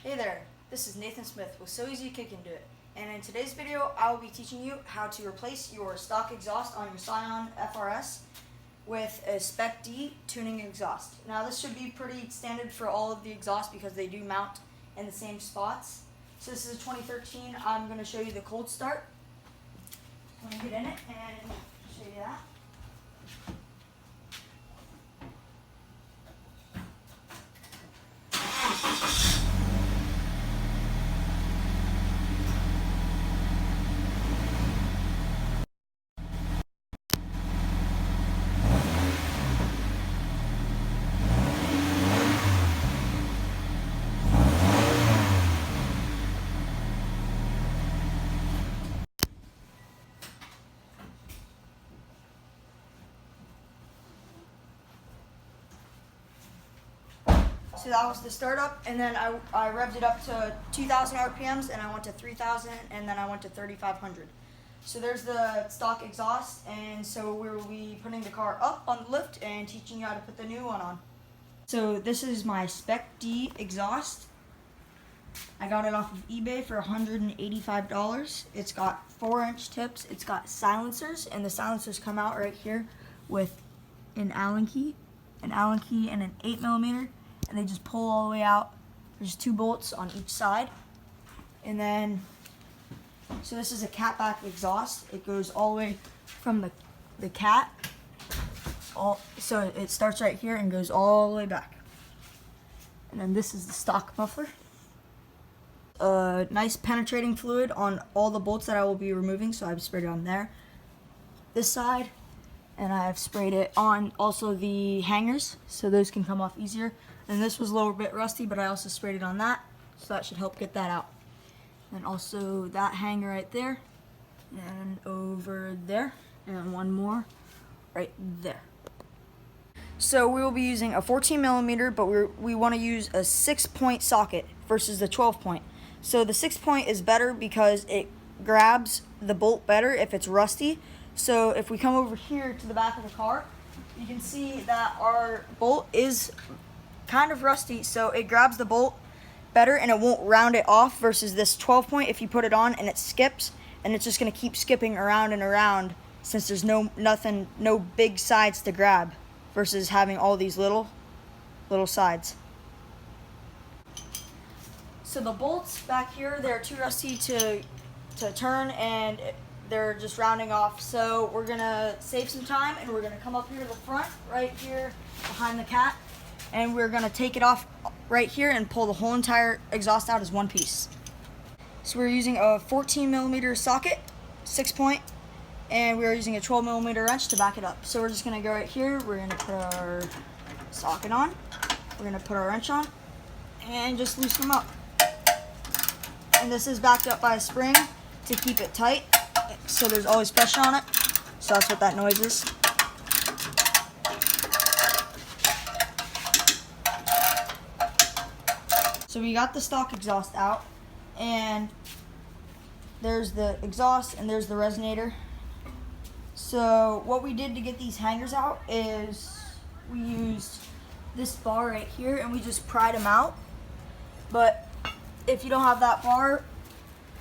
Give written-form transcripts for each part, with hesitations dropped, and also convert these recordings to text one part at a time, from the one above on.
Hey there, this is Nathan Smith with So Easy You Kick Into It, and in today's video I will be teaching you how to replace your stock exhaust on your Scion FR-S with a Spec D tuning exhaust. Now this should be pretty standard for all of the exhausts because they do mount in the same spots. So this is a 2013, I'm going to show you the cold start. I'm going to get in it and show you that. So that was the startup, and then I revved it up to 2,000 RPMs, and I went to 3,000, and then I went to 3,500. So there's the stock exhaust, and so we will be putting the car up on the lift and teaching you how to put the new one on. So this is my Spec D exhaust. I got it off of eBay for $185. It's got 4-inch tips, it's got silencers, and the silencers come out right here with an Allen key and an 8mm. And they just pull all the way out. There's 2 bolts on each side. And then, so this is a catback exhaust. It goes all the way from the cat. So it starts right here and goes all the way back. And then this is the stock muffler. Nice penetrating fluid on all the bolts that I will be removing. So I've sprayed it on there. This side. And I have sprayed it on also the hangers. So those can come off easier. And this was a little bit rusty, but I also sprayed it on that, so that should help get that out. And also that hanger right there, and over there, and one more right there. So we will be using a 14mm, but we want to use a 6-point socket versus the 12-point. So the 6-point is better because it grabs the bolt better if it's rusty. So if we come over here to the back of the car, you can see that our bolt is kind of rusty, so it grabs the bolt better and it won't round it off versus this 12-point. If you put it on and it skips, and it's just going to keep skipping around and around since there's no big sides to grab versus having all these little sides. So the bolts back here, they're too rusty to turn, and they're just rounding off. So we're gonna save some time and we're gonna come up here to the front, right here behind the cat, and we're gonna take it off right here and pull the whole entire exhaust out as one piece. So we're using a 14mm socket, 6-point, and we're using a 12mm wrench to back it up. So we're just gonna go right here, we're gonna put our socket on, we're gonna put our wrench on, and just loosen them up. And this is backed up by a spring to keep it tight, so there's always pressure on it. So that's what that noise is. So we got the stock exhaust out, and there's the exhaust and there's the resonator. So what we did to get these hangers out is we used this bar right here and we just pried them out. But if you don't have that bar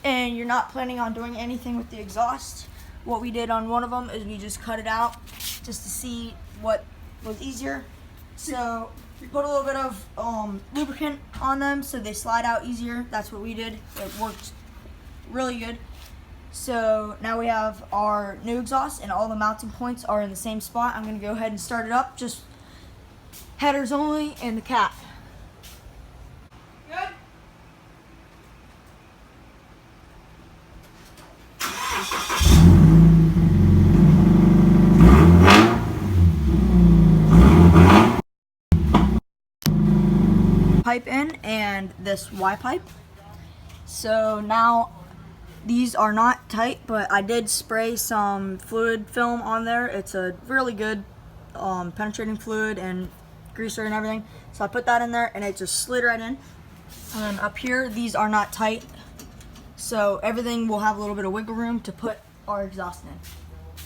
and you're not planning on doing anything with the exhaust, what we did on one of them is we just cut it out just to see what was easier. So we put a little bit of lubricant on them so they slide out easier. That's what we did. It worked really good. So now we have our new exhaust and all the mounting points are in the same spot. I'm going to go ahead and start it up, just headers only and the cat. Good? Pipe in and this Y pipe. So now these are not tight, but I did spray some fluid film on there. It's a really good penetrating fluid and greaser and everything. So I put that in there and it just slid right in. And then up here, these are not tight. So everything will have a little bit of wiggle room to put our exhaust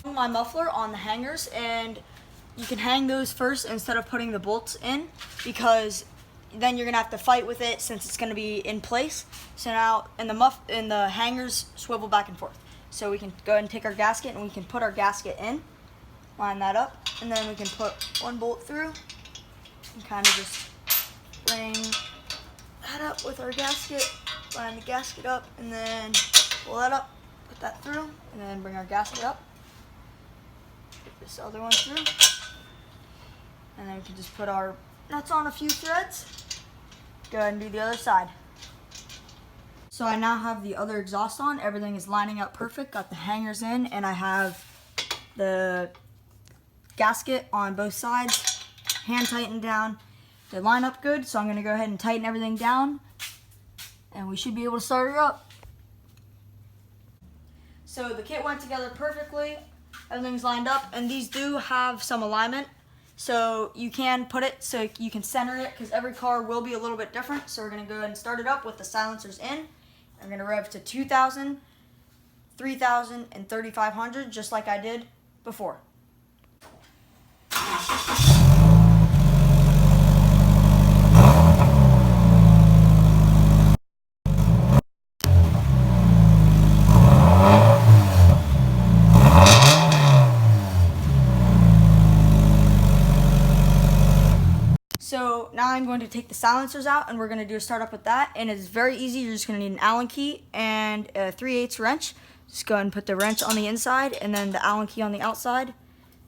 in. My muffler on the hangers, and you can hang those first instead of putting the bolts in, because then you're gonna have to fight with it since it's gonna be in place. So now, and the hangers swivel back and forth. So we can go ahead and take our gasket and we can put our gasket in, line that up, and then we can put one bolt through and kind of just bring that up with our gasket, line the gasket up, and then pull that up, put that through, and then bring our gasket up, put this other one through, and then we can just put our nuts on a few threads. Go ahead and do the other side. So I now have the other exhaust on. Everything is lining up perfect. Got the hangers in, and I have the gasket on both sides, hand tightened down. They line up good, so I'm gonna go ahead and tighten everything down, and we should be able to start her up. So the kit went together perfectly. Everything's lined up, and these do have some alignment. So you can put it so you can center it, because every car will be a little bit different. So we're gonna go ahead and start it up with the silencers in. I'm gonna rev to 2,000, 3,000, and 3,500, just like I did before. So now I'm going to take the silencers out and we're going to do a startup with that. And it's very easy. You're just going to need an Allen key and a 3/8 wrench. Just go ahead and put the wrench on the inside and then the Allen key on the outside.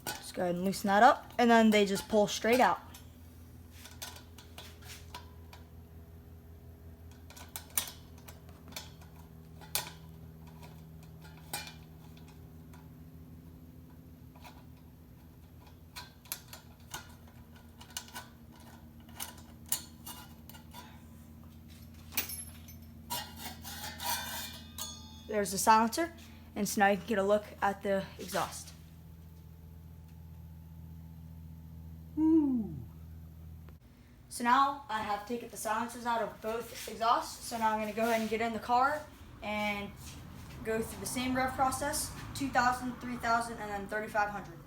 Just go ahead and loosen that up, and then they just pull straight out. There's the silencer, and so now you can get a look at the exhaust. Ooh. So now I have taken the silencers out of both exhausts. So now I'm going to go ahead and get in the car and go through the same rev process, 2,000, 3,000, and then 3,500.